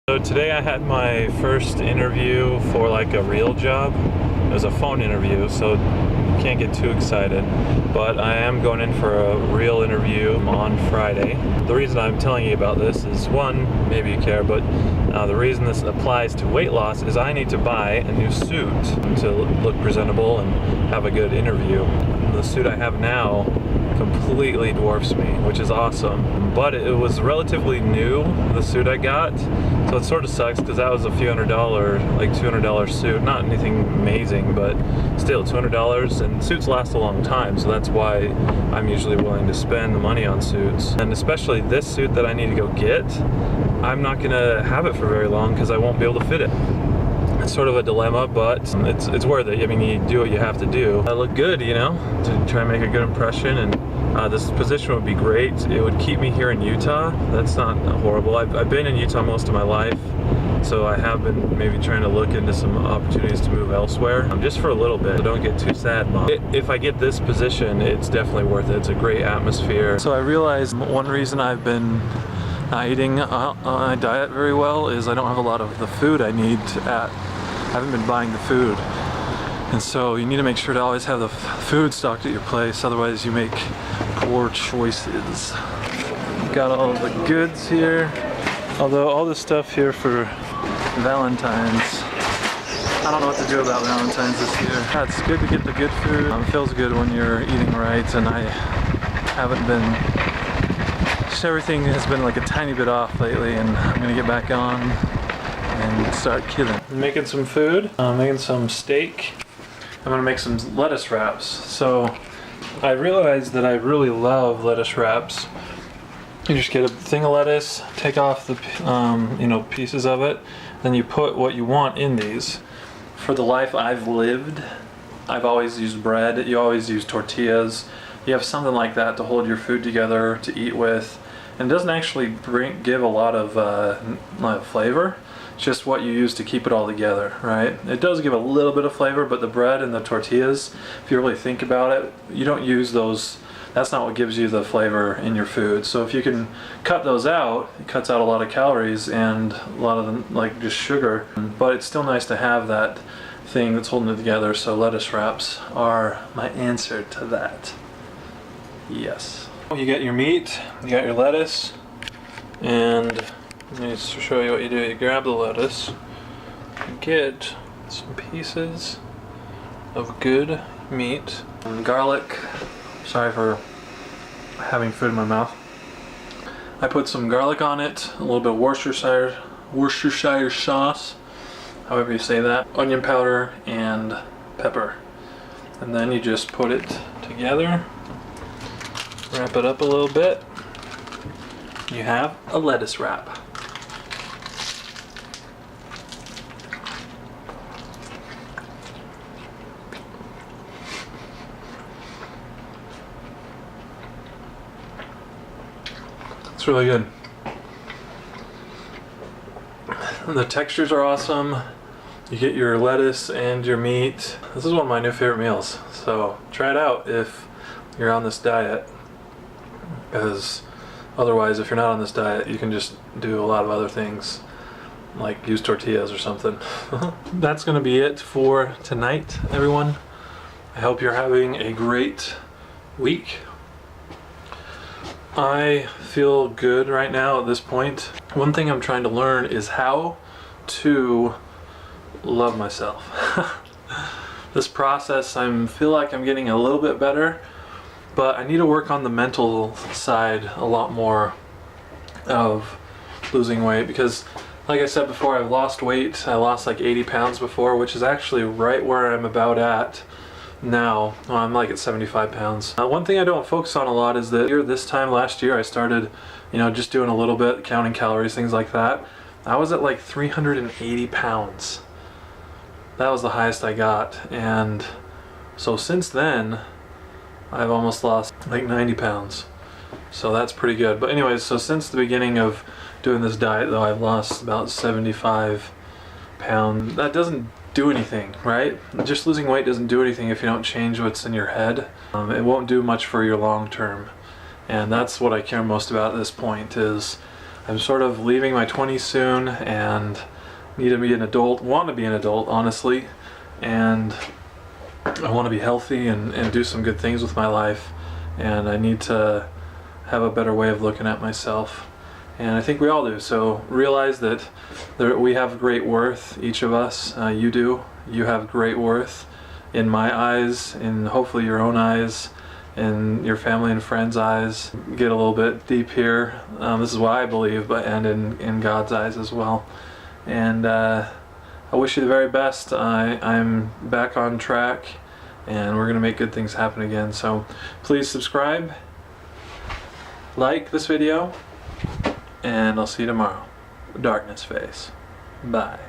So today I had my first interview for like a real job. It was a phone interview, so can't get too excited. But I am going in for a real interview on Friday. The reason I'm telling you about this is, one, maybe you care, but the reason this applies to weight loss is I need to buy a new suit to look presentable and have a good interview. The suit I have now completely dwarfs me, which is awesome. But it was relatively new, the suit I got, so it sort of sucks because that was a few $100, like $200 suit. Not anything amazing, but still $200, and suits last a long time, so that's why I'm usually willing to spend the money on suits. And especially this suit that I need to go get, I'm not gonna have it for very long because I won't be able to fit it. It's sort of a dilemma, but it's worth it. I mean, you do what you have to do. I look good, you know, to try and make a good impression, and this position would be great. It would keep me here in Utah. That's not horrible. I've been in Utah most of my life, so I have been maybe trying to look into some opportunities to move elsewhere, just for a little bit. So don't get too sad, Mom. If I get this position, it's definitely worth it. It's a great atmosphere. So I realized one reason I've been not eating on a diet very well is I don't have a lot of the food I need I haven't been buying the food. And so you need to make sure to always have the food stocked at your place, otherwise you make poor choices. Got all the goods here, although all this stuff here for Valentine's, I don't know what to do about Valentine's this year. Yeah, it's good to get the good food. It feels good when you're eating right, and I haven't been, just everything has been like a tiny bit off lately, and I'm gonna get back on and start killing. I'm making some food. I'm making some steak. I'm gonna make some lettuce wraps. So I realized that I really love lettuce wraps. You just get a thing of lettuce, take off the pieces of it, then you put what you want in these. For the life I've lived, I've always used bread. You always use tortillas. You have something like that to hold your food together, to eat with, and it doesn't actually give a lot of flavor. It's just what you use to keep it all together, right? It does give a little bit of flavor, but the bread and the tortillas, if you really think about it, you don't use those. That's not what gives you the flavor in your food. So if you can cut those out, it cuts out a lot of calories and a lot of them, like just sugar. But it's still nice to have that thing that's holding it together. So lettuce wraps are my answer to that. Yes. You got your meat, you got your lettuce, and let me just show you what you do. You grab the lettuce, get some pieces of good meat, and garlic. Sorry for having food in my mouth. I put some garlic on it, a little bit of Worcestershire sauce, however you say that, onion powder, and pepper. And then you just put it together, wrap it up a little bit. You have a lettuce wrap. It's really good. The textures are awesome. You get your lettuce and your meat. This is one of my new favorite meals, so try it out if you're on this diet, because otherwise, if you're not on this diet, you can just do a lot of other things, like use tortillas or something. That's gonna be it for tonight, everyone. I hope you're having a great week. I feel good right now at this point. One thing I'm trying to learn is how to love myself. This process, I feel like I'm getting a little bit better, but I need to work on the mental side a lot more of losing weight, because like I said before, I've lost weight. I lost like 80 pounds before, which is actually right where I'm about at now. Well, I'm like at 75 pounds. One thing I don't focus on a lot is that this time last year I started, just doing a little bit, counting calories, things like that. I was at like 380 pounds. That was the highest I got. And so since then, I've almost lost like 90 pounds. So that's pretty good. But anyways, so since the beginning of doing this diet though, I've lost about 75 pounds. That doesn't do anything, right? Just losing weight doesn't do anything if you don't change what's in your head. It won't do much for your long term. And that's what I care most about at this point is I'm sort of leaving my 20s soon and need to be an adult, want to be an adult, honestly, and I want to be healthy and do some good things with my life, and I need to have a better way of looking at myself, and I think we all do. So realize that we have great worth, each of us. You do. You have great worth in my eyes, in hopefully your own eyes, in your family and friends' eyes. Get a little bit deep here. This is what I believe, and in God's eyes as well. And I wish you the very best. I'm back on track, and we're going to make good things happen again. So please subscribe, like this video, and I'll see you tomorrow. Darkness Face. Bye.